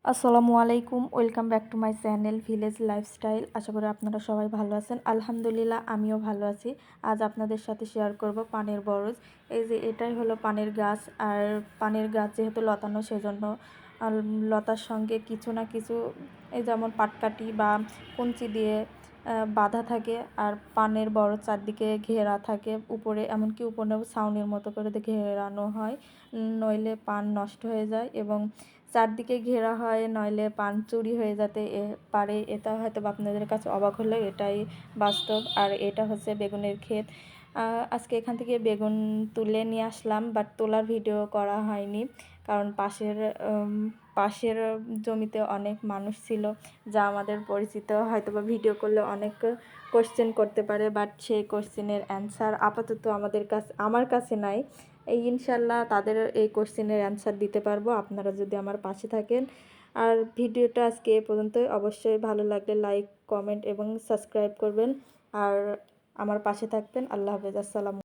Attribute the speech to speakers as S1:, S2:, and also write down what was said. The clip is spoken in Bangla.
S1: আসসালামু আলাইকুম, welcome back to my channel village lifestyle. আশা করি আপনারা সবাই ভালো আছেন। আলহামদুলিল্লাহ, আমিও ভালো আছি। আজ আপনাদের সাথে শেয়ার করব পানের বরজ। এই যে এটাই হলো পানের গাছ। আর পানের গাছ যেহেতু লতানো, সেজন্য লতার সঙ্গে কিছু না কিছু, এই যেমন পাটকাঠি বা কঞ্চি দিয়ে বাঁধা থাকে। আর পানের বরজ চারদিকে ঘেরা থাকে, উপরে এমনকি উপরেও ছাউনির মতো করে ঘেরানো হয়, নইলে পান নষ্ট হয়ে যায় এবং চারদিকে ঘেরা হয়, নইলে পান চুরি হয়ে যেতে পারে। এটা হয়তো আপনাদের কাছে অবাক হলেও এটাই বাস্তব। আর এটা হচ্ছে বেগুনের ক্ষেত। আজকে এখান থেকে বেগুন তুলে নিয়ে আসলাম, বাট তোলার ভিডিও করা হয়নি, কারণ পাশের জমিতে অনেক মানুষ ছিল যা আমাদের পরিচিত। হয়তো বা ভিডিও করলে অনেক কোশ্চেন করতে পারে, বাট সেই কোশ্চেনের অ্যান্সার আপাতত আমার কাছে নাই। এই ইনশাল্লাহ তাদের এই কোশ্চেনের অ্যান্সার দিতে পারবো, আপনারা যদি আমার পাশে থাকেন। আর ভিডিওটা আজকে এ পর্যন্তই। অবশ্যই ভালো লাগলে লাইক, কমেন্ট এবং সাবস্ক্রাইব করবেন। আর আমার পাশে থাকবেন। আল্লাহ হাফেজ। আসসালামু